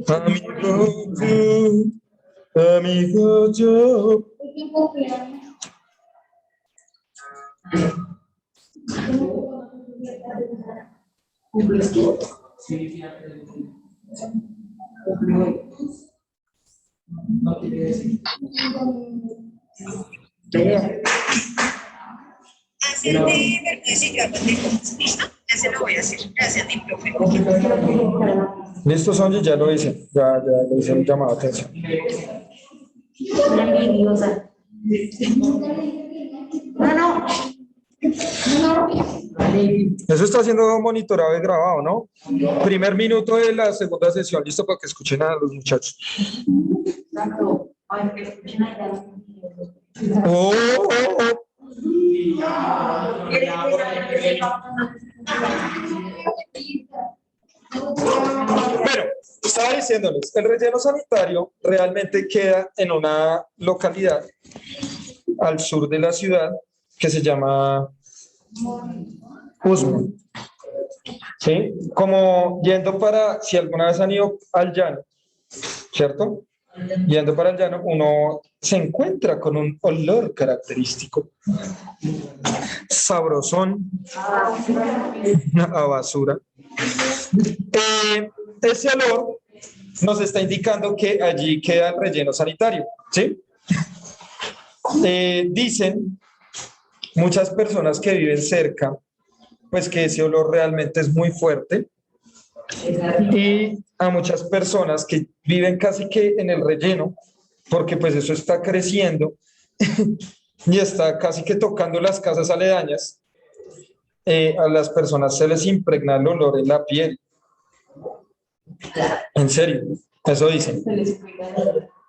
Amigo tú, amigo yo. Ya se lo voy a decir. Gracias, mi profe. Listo, Sonia, ya lo hice. Ya lo hice un llamado de atención. No. Eso está siendo monitorado y grabado, ¿no? Primer minuto de la segunda sesión, listo para que escuchen a los muchachos. Oh, oh, oh. Bueno, estaba diciéndoles, el relleno sanitario realmente queda en una localidad al sur de la ciudad que se llama Usme. ¿Sí? Como yendo para, si alguna vez han ido al llano, ¿cierto? Yendo para el llano, uno se encuentra con un olor característico, sabrosón, a basura. Ese olor nos está indicando que allí queda el relleno sanitario, ¿sí? Dicen muchas personas que viven cerca, pues que ese olor realmente es muy fuerte. Y a muchas personas que viven casi que en el relleno, porque pues eso está creciendo y está casi que tocando las casas aledañas, a las personas se les impregna el olor en la piel. En serio, eso dicen.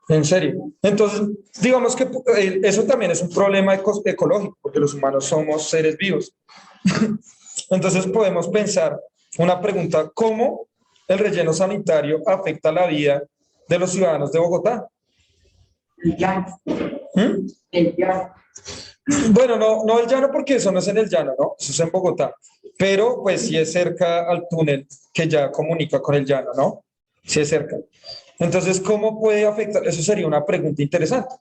En serio. Entonces, digamos que eso también es un problema ecológico, porque los humanos somos seres vivos. Entonces podemos pensar una pregunta: ¿cómo el relleno sanitario afecta la vida de los ciudadanos de Bogotá? El llano. ¿Mm? El llano. Bueno, no el llano, porque eso no es en el llano, ¿no? Eso es en Bogotá. Pero pues sí es cerca al túnel que ya comunica con el llano, ¿no? Sí es cerca. Entonces, ¿cómo puede afectar? Eso sería una pregunta interesante.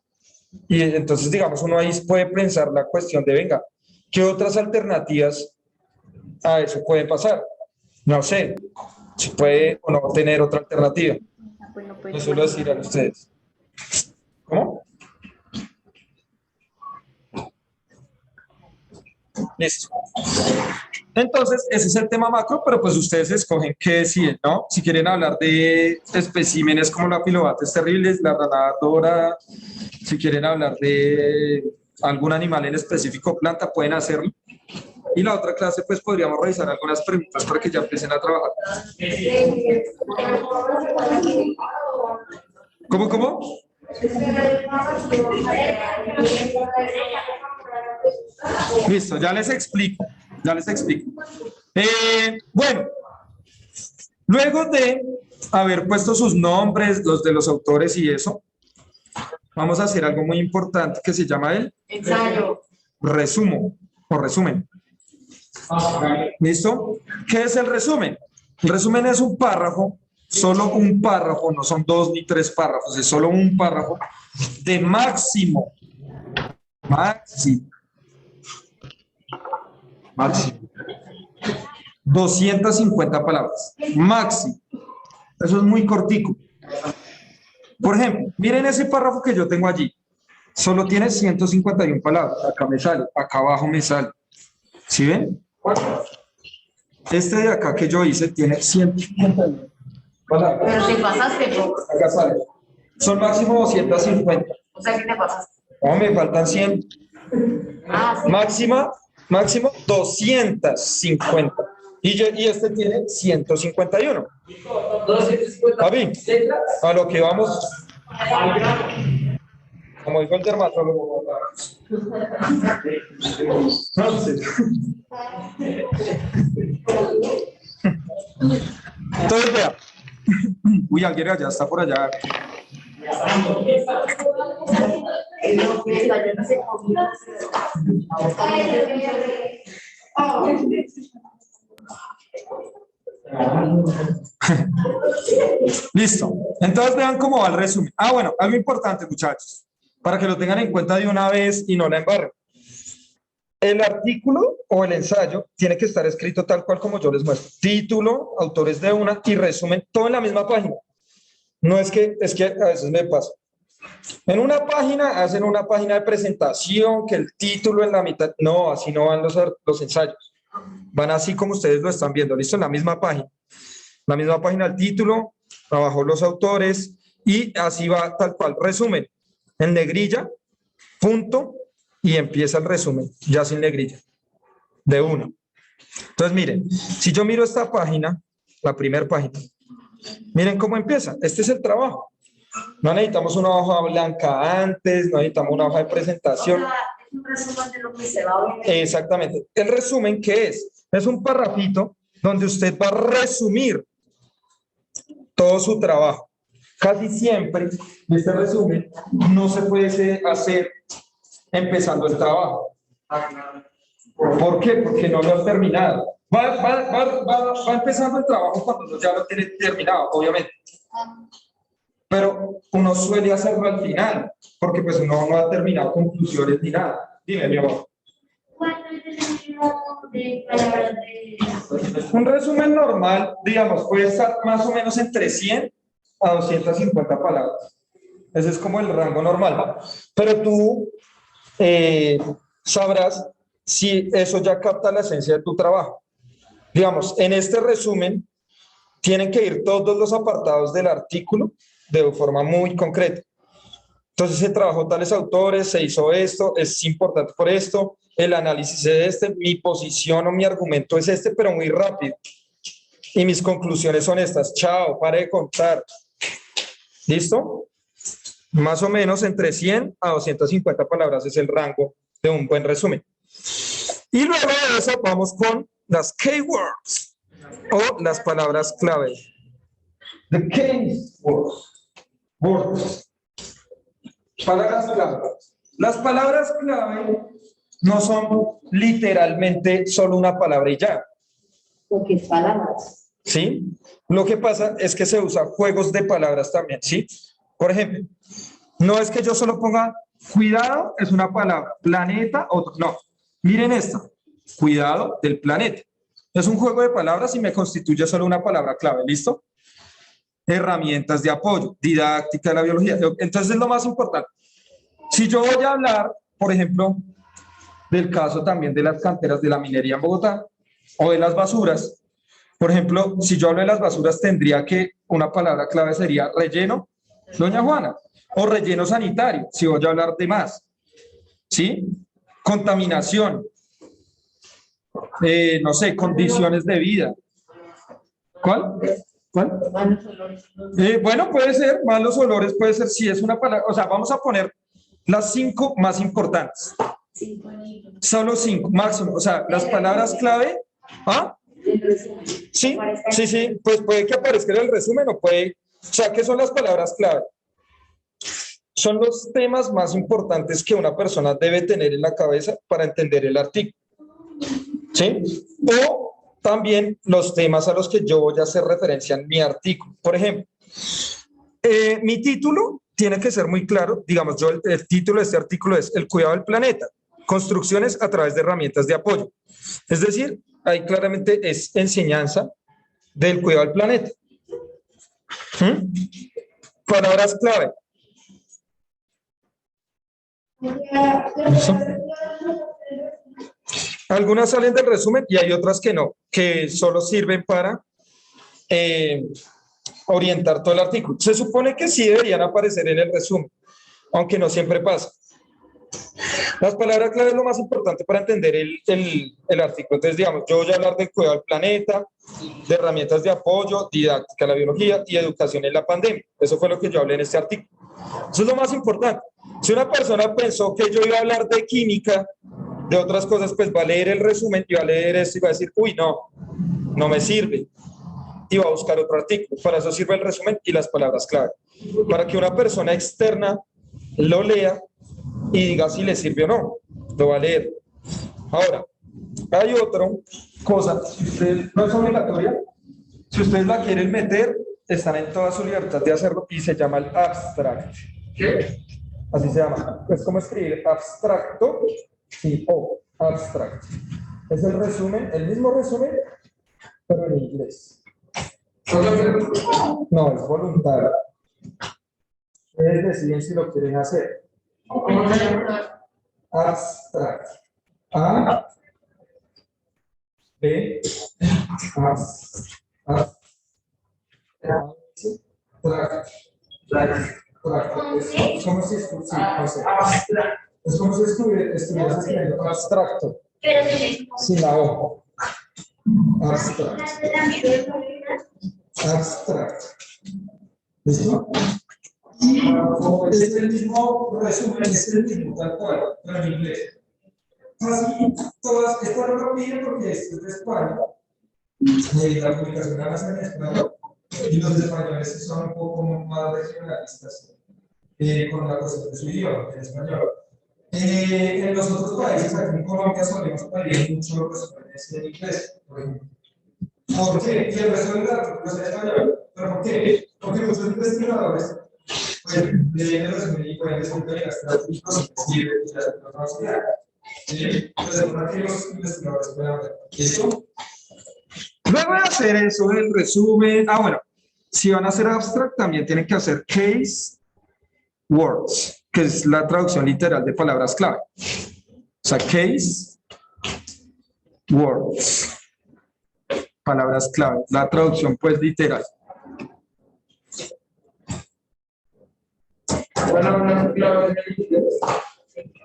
Y entonces, digamos, uno ahí puede pensar la cuestión de, venga, ¿qué otras alternativas a eso pueden pasar? No sé, si puede o no tener otra alternativa. Eso lo decirán ustedes. ¿Cómo? Listo. Entonces, ese es el tema macro, pero pues ustedes escogen qué deciden, ¿no? Si quieren hablar de especímenes como la filobates terribles, la rana dorada, si quieren hablar de algún animal en específico, planta, pueden hacerlo. Y la otra clase, pues podríamos revisar algunas preguntas para que ya empiecen a trabajar. ¿Cómo? Listo, ya les explico. Bueno, luego de haber puesto sus nombres, los de los autores y eso, vamos a hacer algo muy importante que se llama el ensayo. Resumo o resumen. ¿Listo? ¿Qué es el resumen? El resumen es un párrafo, solo un párrafo, no son 2 ni 3 párrafos, es solo un párrafo de máximo 250 palabras, máximo. Eso es muy cortico. Por ejemplo, miren ese párrafo que yo tengo allí. Solo tiene 151 palabras. Acá me sale, acá abajo me sale. ¿Sí ven? Este de acá que yo hice tiene 151 palabras. Pero te pasaste, ¿no? Acá sale. Son máximo 250. O sea, ¿qué te pasaste? No, me faltan 100. Ah, sí. Máximo 250. Y este tiene 151. 250. Papi, a lo que vamos. Como dijo el dermatólogo. No sé. Entonces, vea. Uy, alguien allá está por allá. Listo. Entonces vean cómo va el resumen. Bueno, algo importante, muchachos, para que lo tengan en cuenta de una vez y no la embarren. El artículo o el ensayo tiene que estar escrito tal cual como yo les muestro. Título, autores de una y resumen, todo en la misma página. No es que a veces me pasa. En una página hacen una página de presentación, que el título en la mitad. No, así no van los ensayos. Van así como ustedes lo están viendo. Listo, en la misma página. La misma página, el título, abajo los autores y así va tal cual. Resumen, en negrilla, punto, y empieza el resumen, ya sin negrilla, de una. Entonces, miren, si yo miro esta página, la primera página, miren cómo empieza. Este es el trabajo. No necesitamos una hoja blanca antes, no necesitamos una hoja de presentación. Es un resumen de lo que se va a ver. Exactamente. El resumen, ¿qué es? Es un parrafito donde usted va a resumir todo su trabajo. Casi siempre este resumen no se puede hacer empezando el trabajo. ¿Por qué? Porque no lo has terminado. Va empezando el trabajo cuando ya lo tiene terminado, obviamente. Pero uno suele hacerlo al final, porque pues uno no ha terminado conclusiones ni nada. Dime, mi amor. Un resumen normal, digamos, puede estar más o menos entre 100 a 250 palabras. Ese es como el rango normal. Pero tú sabrás si eso ya capta la esencia de tu trabajo. Digamos, en este resumen tienen que ir todos los apartados del artículo de forma muy concreta. Entonces se trabajó tales autores, se hizo esto, es importante por esto, el análisis es este, mi posición o mi argumento es este, pero muy rápido. Y mis conclusiones son estas. Chao, pare de contar. ¿Listo? Más o menos entre 100 a 250 palabras es el rango de un buen resumen. Y luego de eso vamos con las keywords o las palabras clave. The keywords. Words. Palabras clave. Las palabras clave no son literalmente solo una palabra y ya. Porque es palabras. ¿Sí? Lo que pasa es que se usa juegos de palabras también, ¿sí? Por ejemplo, no es que yo solo ponga cuidado, es una palabra, planeta, otro, no. Miren esto, cuidado del planeta. Es un juego de palabras y me constituye solo una palabra clave, ¿listo? Herramientas de apoyo, didáctica de la biología. Entonces es lo más importante. Si yo voy a hablar, por ejemplo, del caso también de las canteras de la minería en Bogotá o de las basuras, por ejemplo, si yo hablo de las basuras tendría que una palabra clave sería relleno, doña Juana, o relleno sanitario, si voy a hablar de más, ¿sí? Contaminación, no sé, condiciones de vida. ¿Cuál? ¿Cuál? Malos olores. Bueno, puede ser, malos olores, puede ser, si es una palabra, o sea, vamos a poner las 5 más importantes. Solo 5, máximo, o sea, las palabras clave, ¿ah? Sí, sí, sí, pues puede que aparezca en el resumen o puede, o sea, ¿qué son las palabras clave? Son los temas más importantes que una persona debe tener en la cabeza para entender el artículo, ¿sí? O también los temas a los que yo voy a hacer referencia en mi artículo. Por ejemplo, mi título tiene que ser muy claro, digamos, el título de este artículo es El cuidado del planeta, construcciones a través de herramientas de apoyo. Es decir, ahí claramente es enseñanza del cuidado del planeta. Palabras clave. ¿Listo? Algunas salen del resumen y hay otras que no, que solo sirven para orientar todo el artículo. Se supone que sí deberían aparecer en el resumen, aunque no siempre pasa. Las palabras clave es lo más importante para entender el artículo. Entonces, digamos, yo voy a hablar del cuidado del planeta, de herramientas de apoyo, didáctica de la biología y educación en la pandemia. Eso fue lo que yo hablé en este artículo. Eso es lo más importante. Si una persona pensó que yo iba a hablar de química, de otras cosas, pues va a leer el resumen y va a leer esto y va a decir, uy, no me sirve. Y va a buscar otro artículo. Para eso sirve el resumen y las palabras clave. Para que una persona externa lo lea y diga si le sirve o no. Lo va a leer. Ahora, hay otra cosa, no es obligatoria, Si ustedes la quieren meter, están en toda su libertad de hacerlo y se llama el abstract. ¿Qué? Así se llama. Es como escribir abstracto y o, abstract. Es el resumen, el mismo resumen, pero en inglés. No, es voluntario. Ustedes deciden si lo quieren hacer. Abstract. A, B, abstract. Es como si es como si estuvieras escribiendo abstracto sin la O. Abstract. Abstract. ¿Listo? Es el mismo resumen, es el mismo, tal cual, pero en inglés. Casi todas, esta no lo piden porque esto es de España. Y la publicación la hacen en español. Y los españoles son un poco más regionalistas con la cuestión de su idioma, en español. En los otros países, aquí en Colombia, solemos pedir mucho los resúmenes en inglés, por ejemplo. ¿Por qué? Y el resto de la cultura es en español. ¿Pero por qué? Porque muchos investigadores leen el resumen y pueden descubrir las estadísticas y la capacidad. Entonces, para que los investigadores puedan ver. ¿Listo? Luego de hacer eso, el resumen, bueno, si van a hacer abstract, también tienen que hacer case words, que es la traducción literal de palabras clave. O sea, case words, palabras clave, la traducción pues literal.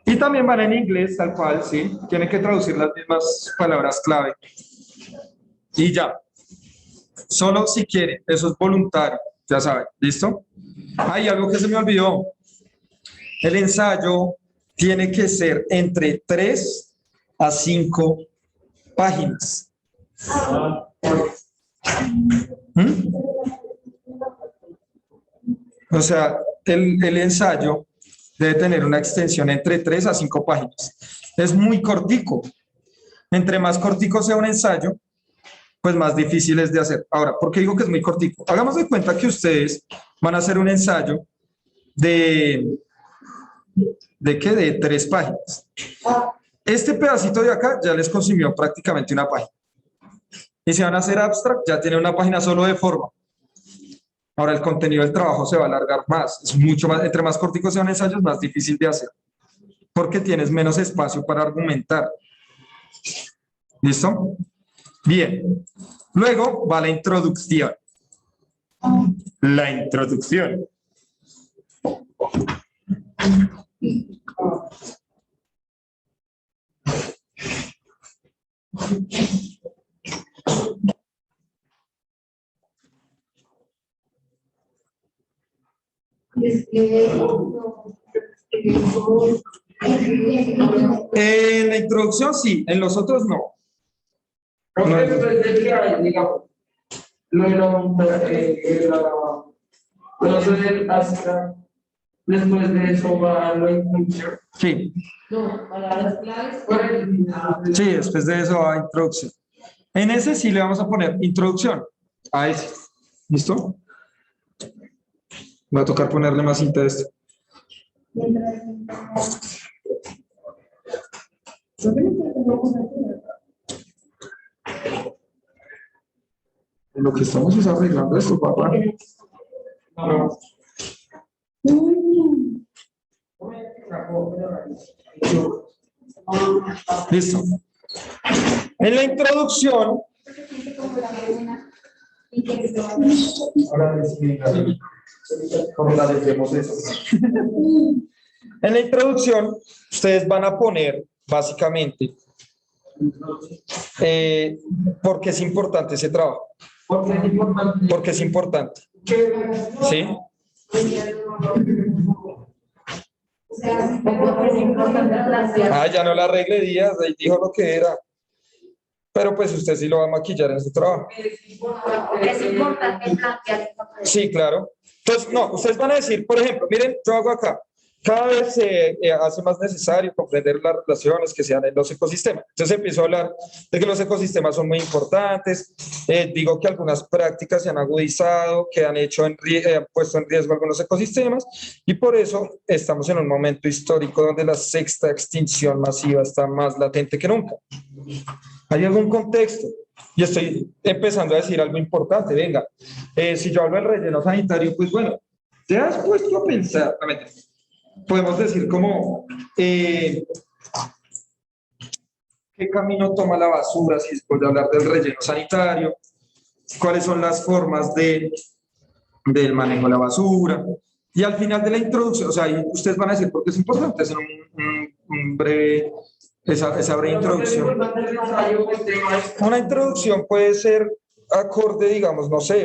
Y también van en inglés, tal cual, sí, tienen que traducir las mismas palabras clave. Y ya. Solo si quiere, eso es voluntario, ya saben, ¿listo? Hay algo que se me olvidó. El ensayo tiene que ser entre 3 a 5 páginas. ¿Mm? O sea, el ensayo debe tener una extensión entre 3 a 5 páginas. Es muy cortico. Entre más cortico sea un ensayo, pues más difícil es de hacer. Ahora, ¿por qué digo que es muy cortico? Hagamos de cuenta que ustedes van a hacer un ensayo ¿de qué? De 3 páginas. Este pedacito de acá ya les consumió prácticamente una página. Y si van a hacer abstract, ya tiene una página solo de forma. Ahora el contenido del trabajo se va a alargar más. Es mucho más, entre más cortico sea un ensayo, es más difícil de hacer. Porque tienes menos espacio para argumentar. ¿Listo? Bien. Luego va la introducción. La introducción. En la introducción sí, en los otros no. Digamos, después de eso va la introducción. Sí. No, palabras claves. Sí, después de eso va introducción. En ese sí le vamos a poner introducción. A ese. ¿Listo? Va a tocar ponerle más cinta a esto. Lo que estamos es arreglando esto, papá. Listo. En la introducción. Ahora ¿cómo la decimos eso? En la introducción, ustedes van a poner básicamente por qué es importante ese trabajo. Porque es importante. Porque es importante. ¿Sí? Ya no la arregle Díaz, ahí dijo lo que era. Pero pues usted sí lo va a maquillar en su trabajo. Es importante plantear. Sí, claro. Entonces, no, ustedes van a decir, por ejemplo, miren, yo hago acá. cada vez se hace más necesario comprender las relaciones que se dan en los ecosistemas. Entonces empiezo a hablar de que los ecosistemas son muy importantes, digo que algunas prácticas se han agudizado, que han puesto en riesgo algunos ecosistemas, y por eso estamos en un momento histórico donde la sexta extinción masiva está más latente que nunca. ¿Hay algún contexto? Y estoy empezando a decir algo importante. Venga, si yo hablo del relleno sanitario, pues bueno, ¿te has puesto a pensar? Podemos decir como, ¿qué camino toma la basura si después de hablar del relleno sanitario? ¿Cuáles son las formas del manejo de la basura? Y al final de la introducción, o sea, ahí ustedes van a decir por qué es importante hacer un breve, esa breve introducción. Una introducción puede ser acorde, digamos, no sé,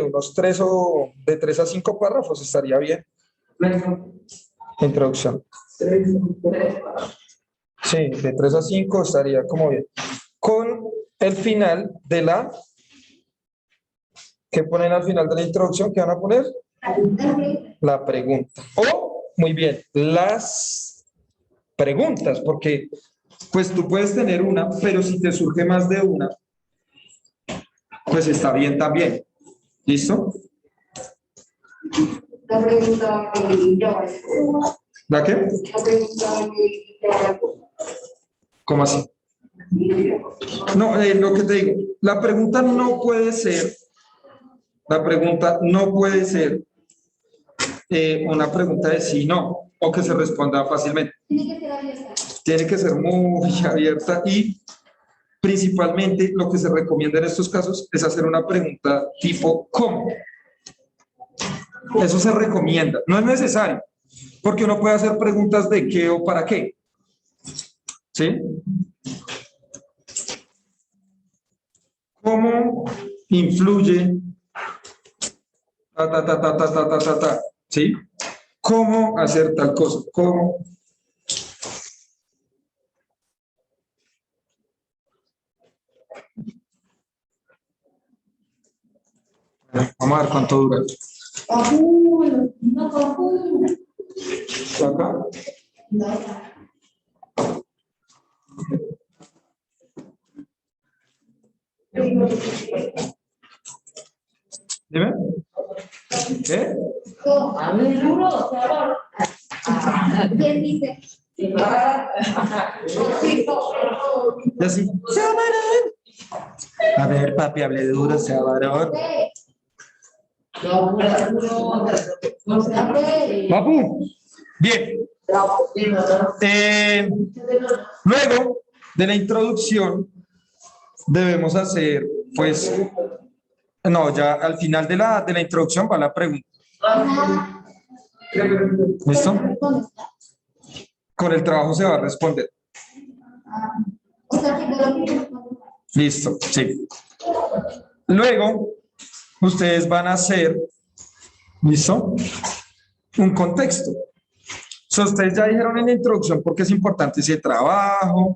de 3 a 5 párrafos estaría bien. Introducción. Sí, de 3 a 5 estaría como bien. Con el final de la... ¿Qué ponen al final de la introducción? ¿Qué van a poner? La pregunta. O, muy bien, las preguntas, porque pues tú puedes tener una, pero si te surge más de una, pues está bien también. ¿Listo? La pregunta ¿La qué? ¿Cómo así? No, lo que te digo, la pregunta no puede ser una pregunta de sí, no, o que se responda fácilmente. Tiene que ser muy abierta y principalmente lo que se recomienda en estos casos es hacer una pregunta tipo ¿cómo? Eso se recomienda, no es necesario, porque uno puede hacer preguntas de qué o para qué. ¿Sí? ¿Cómo influye? ¿Sí? ¿Cómo hacer tal cosa? ¿Cómo? Vamos a ver cuánto dura. ¿Acá? Dime. ¿Qué? ¿Quién dice? Ya sí. Sea varón. A ver, papi, hable duro, sea varón. Papu. Bien. Luego de la introducción, debemos hacer, pues, no, ya al final de la introducción va la pregunta. ¿Listo? Con el trabajo se va a responder. Listo, sí. Luego, ustedes van a hacer, ¿listo? Un contexto. So, ustedes ya dijeron en la introducción por qué es importante ese trabajo,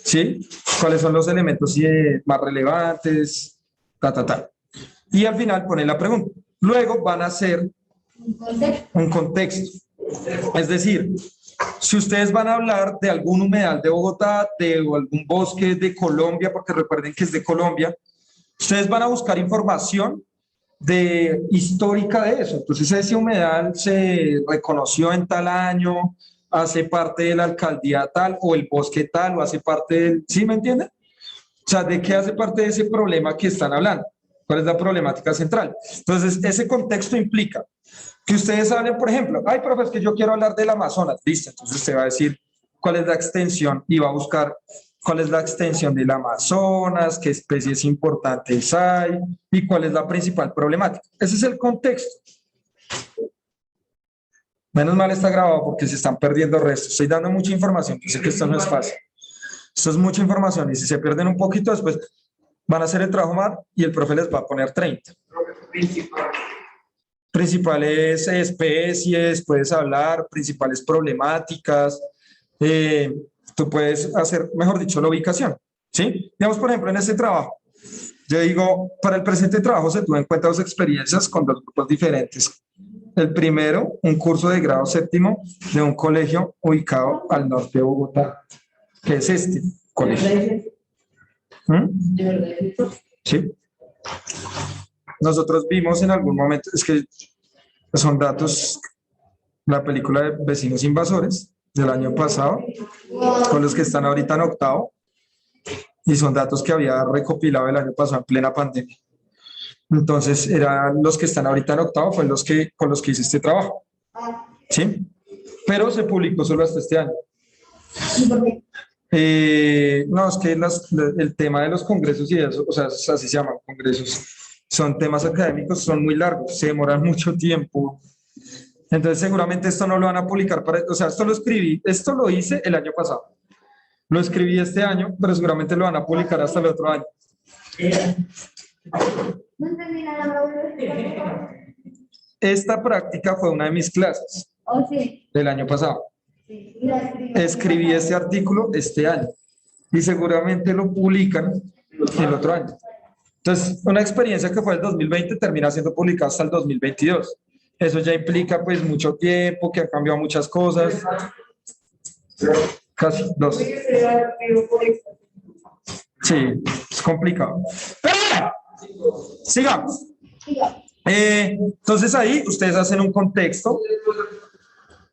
¿sí? ¿Cuáles son los elementos más relevantes? Y al final ponen la pregunta. Luego van a hacer un contexto. Es decir, si ustedes van a hablar de algún humedal de Bogotá, de algún bosque de Colombia, porque recuerden que es de Colombia, ustedes van a buscar información histórica de eso. Entonces, ese humedal se reconoció en tal año, hace parte de la alcaldía tal, o el bosque tal, o hace parte del... ¿Sí me entienden? O sea, ¿de qué hace parte de ese problema que están hablando? ¿Cuál es la problemática central? Entonces, ese contexto implica que ustedes hablen, por ejemplo, ay, profe, es que yo quiero hablar del Amazonas, listo, entonces usted va a decir cuál es la extensión y va a buscar cuál es la extensión del Amazonas, qué especies importantes hay y cuál es la principal problemática. Ese es el contexto. Menos mal está grabado porque se están perdiendo restos. Estoy dando mucha información, yo sé que esto no es fácil. Esto es mucha información y si se pierden un poquito después van a hacer el trabajo mal y el profe les va a poner 30. Principales especies, puedes hablar, principales problemáticas, tú puedes hacer, mejor dicho, la ubicación, ¿sí? Digamos, por ejemplo, en este trabajo, yo digo, para el presente trabajo se tuvo en cuenta 2 experiencias con 2 grupos diferentes. El primero, un curso de grado séptimo de un colegio ubicado al norte de Bogotá, que es este colegio. ¿Mm? Sí. Nosotros vimos en algún momento, es que son datos, la película de Vecinos Invasores del año pasado, con los que están ahorita en octavo, y son datos que había recopilado el año pasado en plena pandemia. Entonces, eran los que están ahorita en octavo, con los que hice este trabajo. ¿Sí? Pero se publicó solo hasta este año. No, es que el tema de los congresos y eso, o sea, así se llaman congresos, son temas académicos, son muy largos, se demoran mucho tiempo. Entonces, seguramente esto no lo van a publicar o sea, esto lo escribí, esto lo hice el año pasado. Lo escribí este año, pero seguramente lo van a publicar hasta el otro año. No entendí nada. Esta práctica fue una de mis clases Oh, sí. del año pasado. Sí. Y la escribí. Escribí este artículo este año y seguramente lo publican el otro año. Entonces, una experiencia que fue el 2020 termina siendo publicada hasta el 2022. Eso ya implica pues mucho tiempo, que ha cambiado muchas cosas. Casi 2. Sí, es complicado. Pero bueno, sigamos. Entonces ahí ustedes hacen un contexto,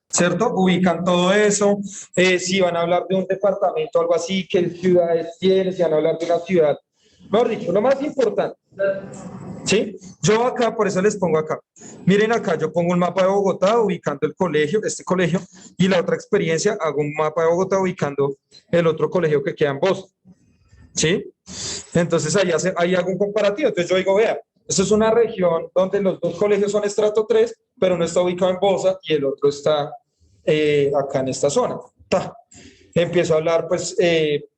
¿cierto? Ubican todo eso. Si van a hablar de un departamento o algo así, qué ciudades tienen, si van a hablar de una ciudad. Mejor dicho, lo más importante. ¿Sí? Yo acá, por eso les pongo acá. Miren acá, yo pongo un mapa de Bogotá ubicando el colegio, este colegio, y la otra experiencia, hago un mapa de Bogotá ubicando el otro colegio que queda en Boston. ¿Sí? Entonces ahí hago un comparativo. Entonces yo digo, vea, esto es una región donde los dos colegios son estrato 3, pero uno está ubicado en Bosa y el otro está acá en esta zona. ¡Ta! Empiezo a hablar, pues,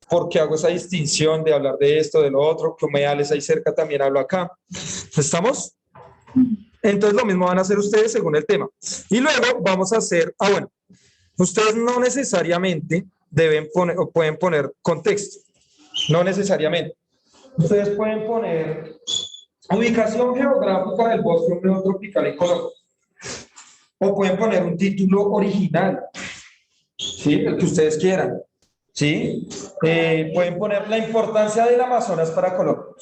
por qué hago esa distinción de hablar de esto, de lo otro, que humedales hay cerca, también hablo acá. ¿Estamos? Entonces lo mismo van a hacer ustedes según el tema. Y luego vamos a hacer, bueno, ustedes no necesariamente deben poner o pueden poner contexto, no necesariamente. Ustedes pueden poner ubicación geográfica del bosque húmedo tropical en Colombia. O pueden poner un título original, ¿sí? El que ustedes quieran, ¿sí? Pueden poner la importancia del Amazonas para Colombia.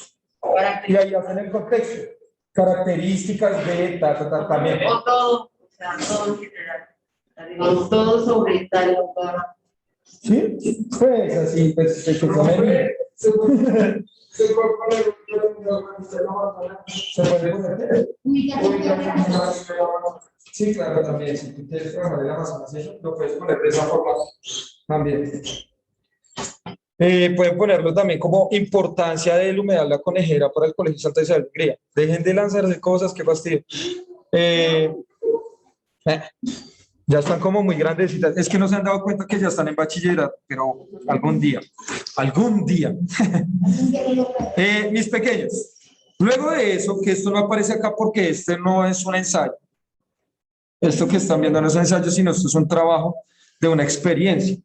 Y ahí hacen el contexto. Características de también. O todo, o sea, todo en general. Todo sobre tal lugar. ¿Sí? Pues así, pues se puede poner. Sí, claro, también. Si tú quieres trabajar en Amazonas, lo puedes poner de esa forma también. Pueden ponerlo también como importancia del humedal La Conejera para el Colegio Santa Isabel de Hungría. Dejen de lanzarse cosas, qué fastidio. Ya están como muy grandecitas. Es que no se han dado cuenta que ya están en bachillerato, pero algún día. Mis pequeños. Luego de eso, que esto no aparece acá porque este no es un ensayo. Esto que están viendo no es un ensayo, sino esto es un trabajo de una experiencia.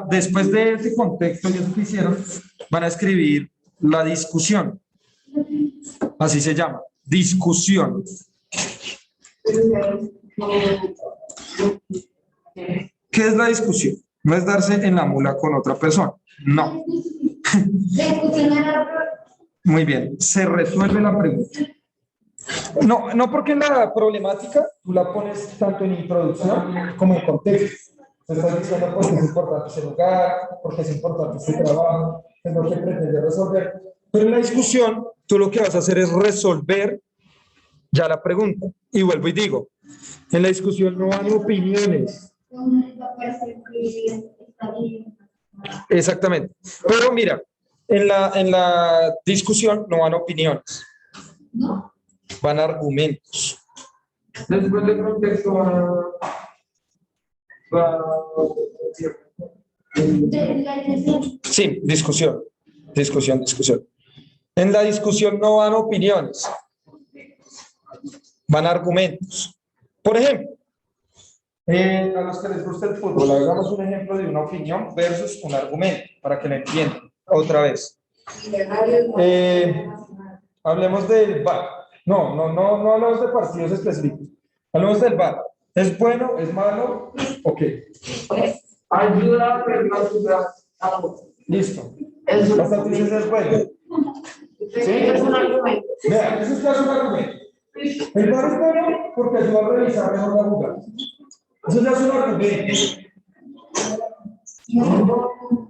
Después de ese contexto y eso que hicieron, van a escribir la discusión. Así se llama, discusión. ¿Qué es la discusión? No es darse en la mula con otra persona, no. Muy bien, se resuelve la pregunta. No porque la problemática tú la pones tanto en introducción como en contexto. Estás diciendo por qué es importante ese lugar, por qué es importante ese trabajo, es lo que pretende resolver. Pero en la discusión, tú lo que vas a hacer es resolver ya la pregunta. Y vuelvo y digo, en la discusión no hay opiniones. Exactamente. Pero mira, en la discusión no van opiniones. Van argumentos. Después del contexto Sí, discusión. En la discusión no van opiniones. Van argumentos. Por ejemplo, a los que les gusta el fútbol, hagamos un ejemplo de una opinión versus un argumento, para que lo entiendan otra vez. Hablemos del VAR. No hablamos de partidos específicos. Hablamos del VAR. ¿Es bueno? ¿Es malo? Ok, Ayuda a ver la ciudad. listo. Eso Hasta tú dices es bueno. es un argumento. Vean, eso es casi un argumento. El VAR es bueno porque ayuda a revisar mejor la jugada. Eso ya es un argumento.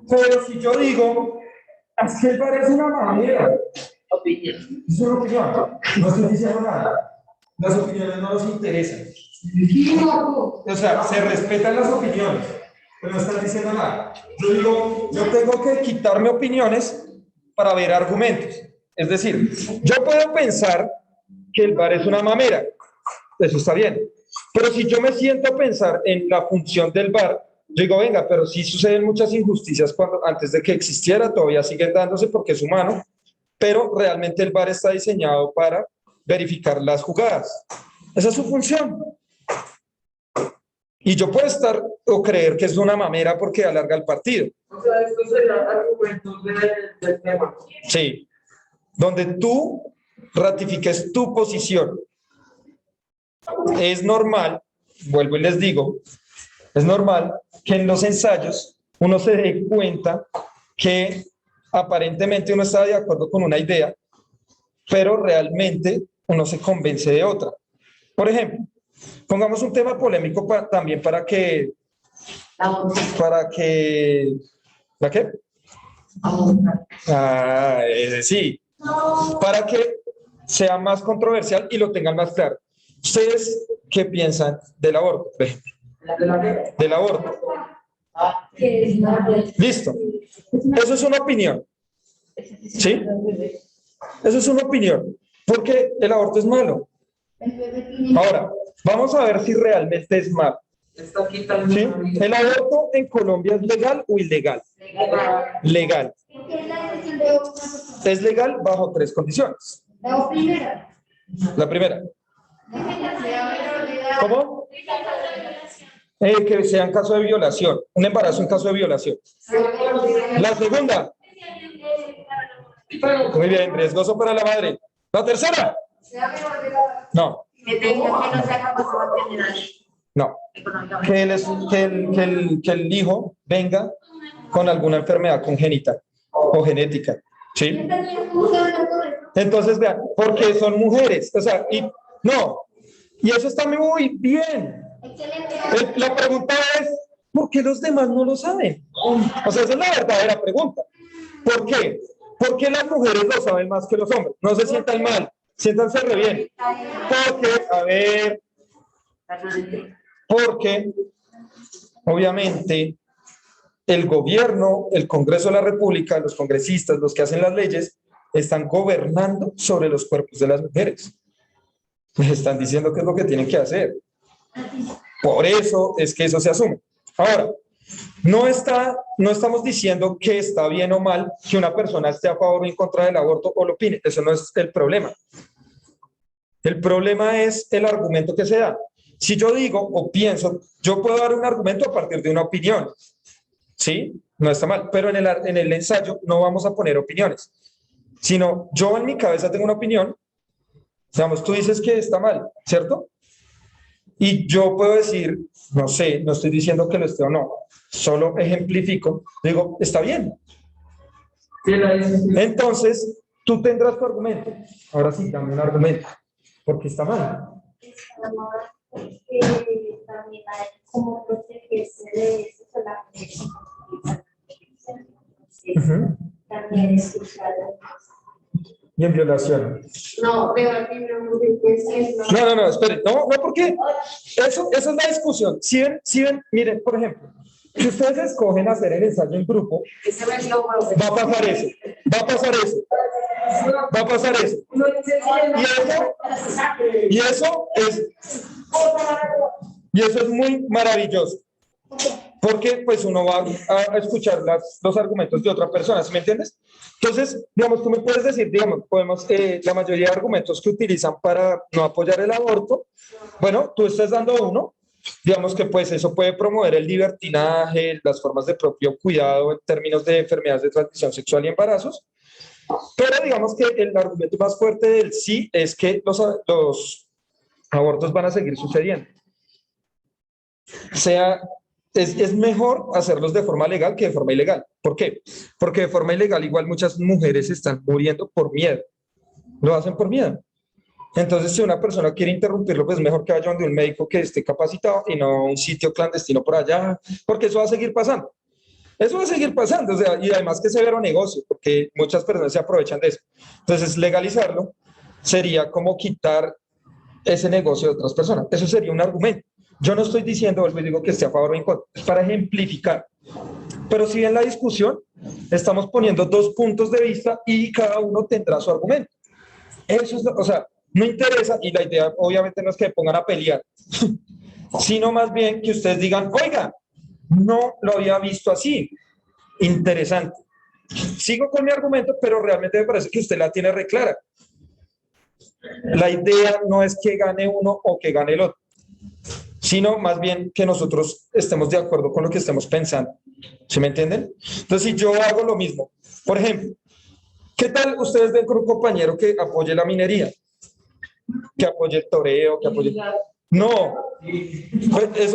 Pero si yo digo, es que el VAR es una manera. Opinión. Es una opinión. No estoy diciendo nada. Las opiniones no nos interesan. O sea, se respetan las opiniones, pero no están diciendo nada. Yo digo, yo tengo que quitarme opiniones para ver argumentos. Es decir, yo puedo pensar que el VAR es una mamera. Eso está bien. Pero si yo me siento a pensar en la función del VAR, yo digo, venga, pero sí suceden muchas injusticias cuando antes de que existiera, todavía siguen dándose porque es humano, pero realmente el VAR está diseñado para verificar las jugadas. Esa es su función. Y yo puedo estar o creer que es una mamera porque alarga el partido. O sea, estos serían argumentos del tema. Sí. Donde tú ratifiques tu posición. Es normal, vuelvo y les digo, es normal que en los ensayos uno se dé cuenta que aparentemente uno está de acuerdo con una idea, pero realmente uno se convence de otra. Por ejemplo, pongamos un tema polémico también ¿para qué? ¿Para qué? Sí, para que sea más controversial y lo tengan más claro. ¿Ustedes qué piensan del aborto? Del aborto. Listo. Eso es una opinión. ¿Sí? Eso es una opinión. Porque el aborto es malo. Ahora, vamos a ver si realmente es malo. ¿Sí? ¿El aborto en Colombia es legal o ilegal? Legal. Es legal bajo 3 condiciones. La primera. ¿Cómo? Que sea en caso de violación. Un embarazo en caso de violación. La segunda. Muy bien, riesgoso para la madre. La tercera. No. No. Que el hijo venga con alguna enfermedad congénita o genética. ¿Sí? Entonces, vean, porque son mujeres. O sea, no. Y eso está muy bien. La pregunta es, ¿por qué los demás no lo saben? O sea, esa es la verdadera pregunta. ¿Por qué? ¿Por qué las mujeres lo saben más que los hombres? No se sientan mal, siéntanse re bien. Porque, obviamente, el gobierno, el Congreso de la República, los congresistas, los que hacen las leyes, están gobernando sobre los cuerpos de las mujeres. Les están diciendo qué es lo que tienen que hacer. Por eso es que eso se asume. Ahora, no estamos diciendo que está bien o mal que una persona esté a favor o en contra del aborto o lo opine. Eso no es el problema. El problema es el argumento que se da. Si yo digo o pienso, yo puedo dar un argumento a partir de una opinión. ¿Sí? No está mal. Pero en el ensayo no vamos a poner opiniones. Sino yo en mi cabeza tengo una opinión. Digamos, tú dices que está mal, ¿cierto? Y yo puedo decir, no sé, no estoy diciendo que lo esté o no, solo ejemplifico, digo, está bien. Entonces, tú tendrás tu argumento. Ahora sí, dame un argumento, porque está mal. También hay como protegerse de eso solamente. También es Y en violación. No, No, espere, no, porque eso es la discusión. Si ven, miren, por ejemplo, si ustedes escogen hacer el ensayo en grupo, va a pasar eso, va a pasar eso, va a pasar eso. Y eso es muy maravilloso. Porque pues uno va a escuchar los argumentos de otra persona, ¿sí me entiendes? Entonces, digamos, tú me puedes decir, digamos, la mayoría de argumentos que utilizan para no apoyar el aborto, bueno, tú estás dando uno, digamos que pues eso puede promover el libertinaje, las formas de propio cuidado en términos de enfermedades de transmisión sexual y embarazos, Pero digamos que el argumento más fuerte del sí es que los abortos van a seguir sucediendo. O sea, es mejor hacerlos de forma legal que de forma ilegal. ¿Por qué? Porque de forma ilegal igual muchas mujeres están muriendo por miedo. Lo hacen por miedo. Entonces, si una persona quiere interrumpirlo, pues mejor que vaya donde un médico que esté capacitado y no un sitio clandestino por allá, porque eso va a seguir pasando. Eso va a seguir pasando, o sea, y además que severo negocio, porque muchas personas se aprovechan de eso. Entonces, legalizarlo sería como quitar ese negocio de otras personas. Eso sería un argumento. Yo no estoy diciendo, vuelvo y digo que esté a favor o en contra, es para ejemplificar. Pero si en la discusión estamos poniendo dos puntos de vista y cada uno tendrá su argumento. Eso es, o sea, no interesa, y la idea obviamente no es que pongan a pelear, sino más bien que ustedes digan, oiga, no lo había visto así, interesante. Sigo con mi argumento, pero realmente me parece que usted la tiene re clara. La idea no es que gane uno o que gane el otro, sino más bien que nosotros estemos de acuerdo con lo que estemos pensando. ¿Sí me entienden? Entonces, si yo hago lo mismo, por ejemplo, ¿qué tal ustedes ven con un compañero que apoye la minería? Que apoye el toreo, que apoye... No, pues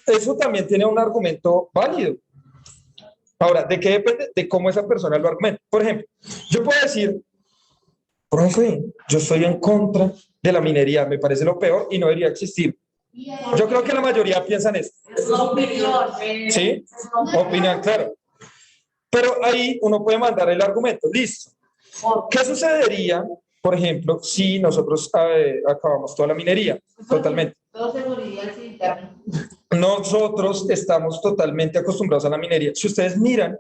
eso también tiene un argumento válido. Ahora, ¿de qué depende? De cómo esa persona lo argumenta. Por ejemplo, yo puedo decir, profe, yo estoy en contra de la minería, me parece lo peor y no debería existir. Yo creo que la mayoría piensan eso. Es una opinión. ¿Sí? Opinión, claro. Pero ahí uno puede mandar el argumento, listo. ¿Qué sucedería, por ejemplo, si nosotros acabamos toda la minería? Totalmente. Todo seguridad sin internet. Nosotros estamos totalmente acostumbrados a la minería. Si ustedes miran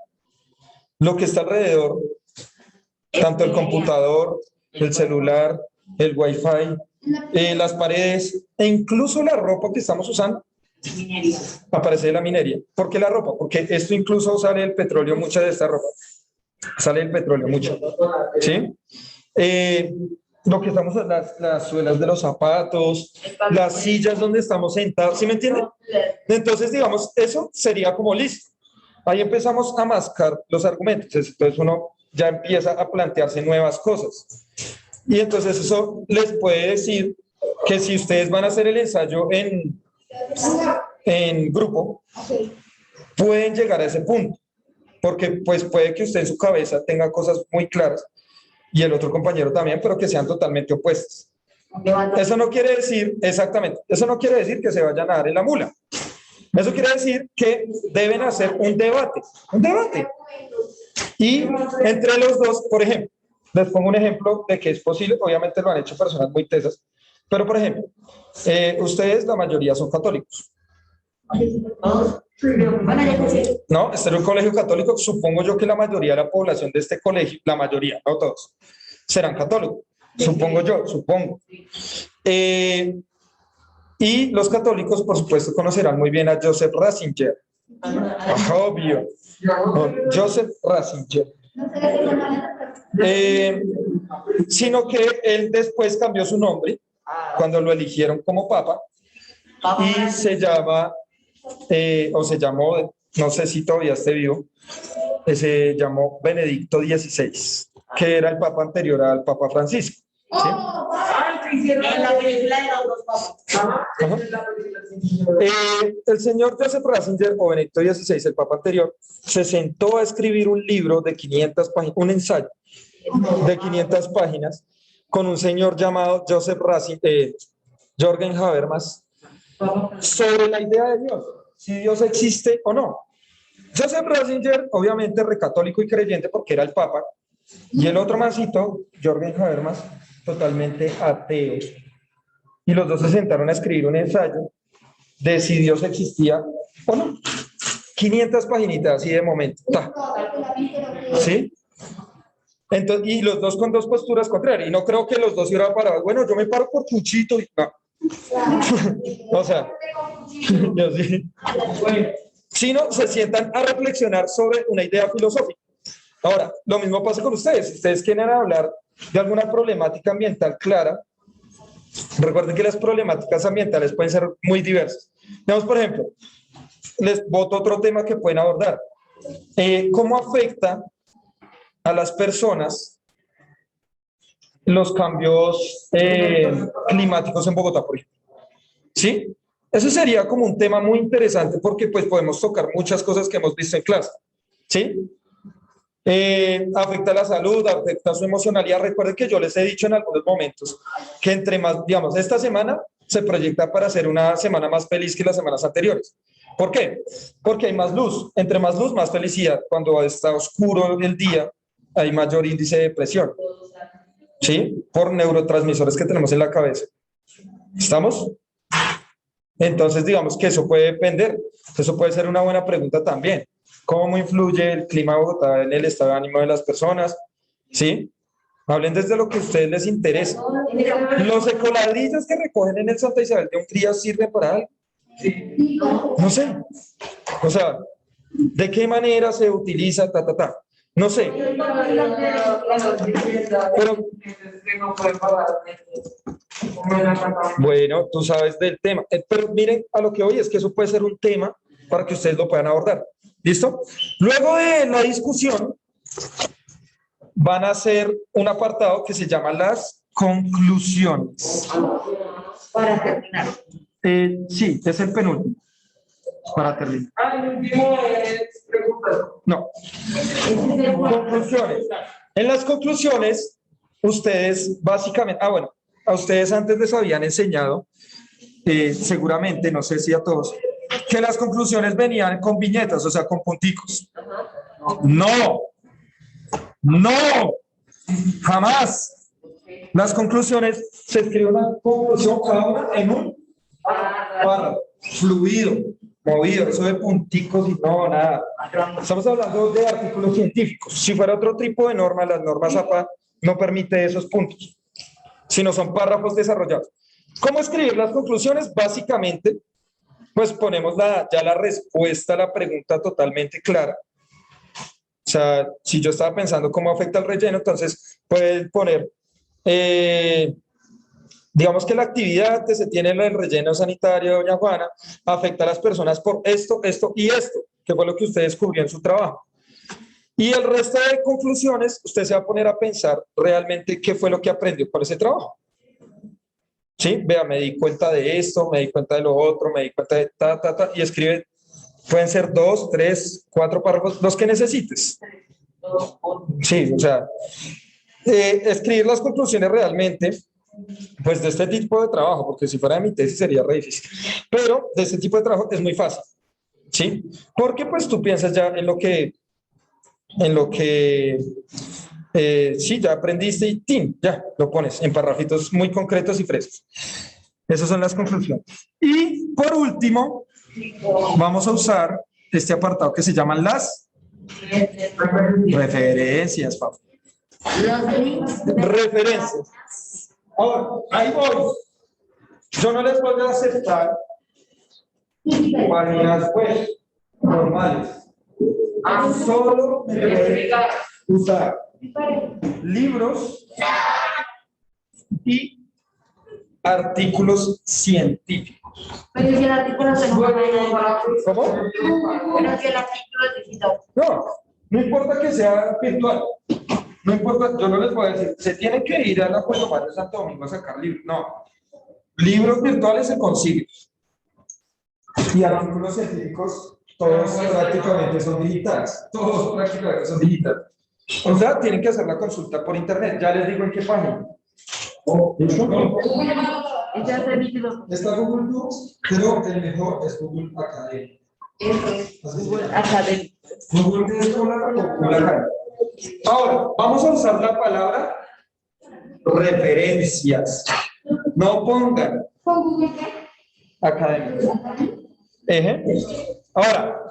lo que está alrededor, tanto el computador, el celular, el wifi, las paredes e incluso la ropa que estamos usando, Minería. aparece de la minería. ¿Por qué la ropa? Porque esto incluso sale del petróleo, mucha de esta ropa. Sale del petróleo, mucho. ¿Sí? Lo que estamos, las suelas de los zapatos, las sillas donde estamos sentados, ¿sí me entienden? Entonces, digamos, eso sería como listo. Ahí empezamos a mascar los argumentos. Entonces uno ya empieza a plantearse nuevas cosas. Y entonces eso les puede decir que si ustedes van a hacer el ensayo en grupo, pueden llegar a ese punto. Porque pues puede que usted en su cabeza tenga cosas muy claras y el otro compañero también, pero que sean totalmente opuestas. Eso no quiere decir, exactamente, eso no quiere decir que se vayan a dar en la mula. Eso quiere decir que deben hacer un debate. Y entre los dos, por ejemplo, les pongo un ejemplo de que es posible, obviamente lo han hecho personas muy tesas, pero por ejemplo, ustedes la mayoría son católicos. No, este era un colegio católico, supongo yo que la mayoría de la población de este colegio, la mayoría, no todos, serán católicos, supongo. Y los católicos, por supuesto, conocerán muy bien a Joseph Ratzinger. Obvio. Joseph Ratzinger. Sino que él después cambió su nombre cuando lo eligieron como papa y se llama, o se llamó, no sé si todavía esté vivo, se llamó Benedicto XVI, que era el papa anterior al Papa Francisco. ¿Sí? En la película de los dos papas. El señor Joseph Ratzinger, o Benedicto XVI, el papa anterior, se sentó a escribir un libro de 500 páginas, un ensayo de 500 páginas, con un señor llamado Joseph Ratzinger, Jürgen Habermas, sobre la idea de Dios, si Dios existe o no. Joseph Ratzinger, obviamente, recatólico y creyente porque era el papa, y el otro masito, Jürgen Habermas, totalmente ateo. Y los dos se sentaron a escribir un ensayo de si Dios existía o no. 500 paginitas así de momento. ¡Ta! ¿Sí? Entonces, y los dos con dos posturas contrarias. Y no creo que los dos se hubieran parado. Bueno, yo me paro por Chuchito. Y no. O sea, yo sí. Sino se sientan a reflexionar sobre una idea filosófica. Ahora, lo mismo pasa con ustedes. Si ustedes quieren hablar de alguna problemática ambiental clara, recuerden que las problemáticas ambientales pueden ser muy diversas. Veamos, por ejemplo, les boto otro tema que pueden abordar. ¿Cómo afecta a las personas los cambios climáticos en Bogotá, por ejemplo. ¿Sí? Eso sería como un tema muy interesante porque pues podemos tocar muchas cosas que hemos visto en clase. ¿Sí? Afecta la salud, afecta su emocionalidad. Recuerden que yo les he dicho en algunos momentos que entre más, digamos, esta semana se proyecta para ser una semana más feliz que las semanas anteriores. ¿Por qué? Porque hay más luz. Entre más luz, más felicidad. Cuando está oscuro el día, hay mayor índice de depresión. ¿Sí? Por neurotransmisores que tenemos en la cabeza. ¿Estamos? Entonces, digamos que eso puede depender. Eso puede ser una buena pregunta también. ¿Cómo influye el clima de Bogotá en el estado de ánimo de las personas? ¿Sí? Hablen desde lo que a ustedes les interesa. ¿Los ecoladrillos que recogen en el Santa Isabel de Hungría sirven para algo? No sé. O sea, ¿de qué manera se utiliza? No sé. Pero, bueno, tú sabes del tema. Pero miren, a lo que voy es que eso puede ser un tema para que ustedes lo puedan abordar. ¿Listo? Luego de la discusión, van a hacer un apartado que se llama las conclusiones. Para terminar. Sí, es el penúltimo. Para terminar. El último es preguntas. No. Conclusiones. En las conclusiones, ustedes básicamente, bueno, a ustedes antes les habían enseñado, seguramente, no sé si a todos, que las conclusiones venían con viñetas, o sea, con punticos. No, no, jamás. Las conclusiones se escribe una conclusión cada una en un párrafo, fluido, movido, eso de punticos y no, nada. Estamos hablando de artículos científicos. Si fuera otro tipo de norma, las normas APA no permite esos puntos, sino son párrafos desarrollados. ¿Cómo escribir las conclusiones? Básicamente, pues ponemos ya la respuesta a la pregunta totalmente clara. O sea, si yo estaba pensando cómo afecta el relleno, entonces pueden poner, digamos que la actividad que se tiene en el relleno sanitario de Doña Juana afecta a las personas por esto, esto y esto, que fue lo que usted descubrió en su trabajo. Y el resto de conclusiones, usted se va a poner a pensar realmente qué fue lo que aprendió con ese trabajo. Sí, vea, me di cuenta de esto, me di cuenta de lo otro, me di cuenta de y escribe, pueden ser 2, 3, 4 párrafos, los que necesites. Sí, o sea, escribir las conclusiones realmente, pues de este tipo de trabajo, porque si fuera de mi tesis sería re difícil, pero de este tipo de trabajo es muy fácil, ¿sí? Porque pues tú piensas ya en lo que sí, ya aprendiste y ¡tim! Ya lo pones en parrafitos muy concretos y frescos. Esas son las conclusiones. Y por último, vamos a usar este apartado que se llaman las referencias, Pablo. Referencias. Ahora, ahí voy. Yo no les voy a aceptar páginas web normales. Solo me pueden usar libros y artículos científicos. Pero si el artículo se ¿Cómo? Pero si el artículo es digital. No importa que sea virtual. No importa, yo no les voy a decir, se tienen que ir a la Puerto de Santo Domingo a sacar libros. No. Libros virtuales se consiguen. Y artículos científicos, todos prácticamente son digitales. Todos prácticamente son digitales. O sea, tienen que hacer la consulta por internet. Ya les digo en qué página. Está Google Books, pero el mejor es Google Academy. Google Academy. Google Escolar o Google Academy. Ahora, vamos a usar la palabra referencias. No pongan académico. Ahora,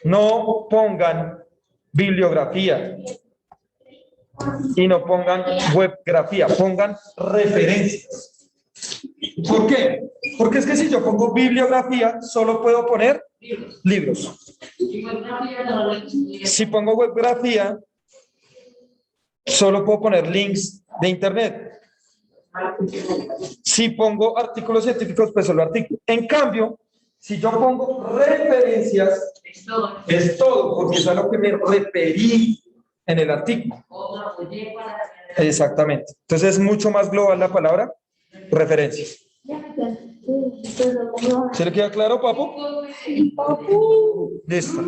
no pongan bibliografía y no pongan webgrafía, pongan referencias. ¿Por qué? Porque es que si yo pongo bibliografía, solo puedo poner libros. Si pongo webgrafía, solo puedo poner links de internet. Si pongo artículos científicos, pues solo artículos. En cambio, si yo pongo referencias, es todo, porque es a lo que me referí en el artículo. Exactamente. Entonces es mucho más global la palabra referencia. ¿Se le queda claro, papu? Listo.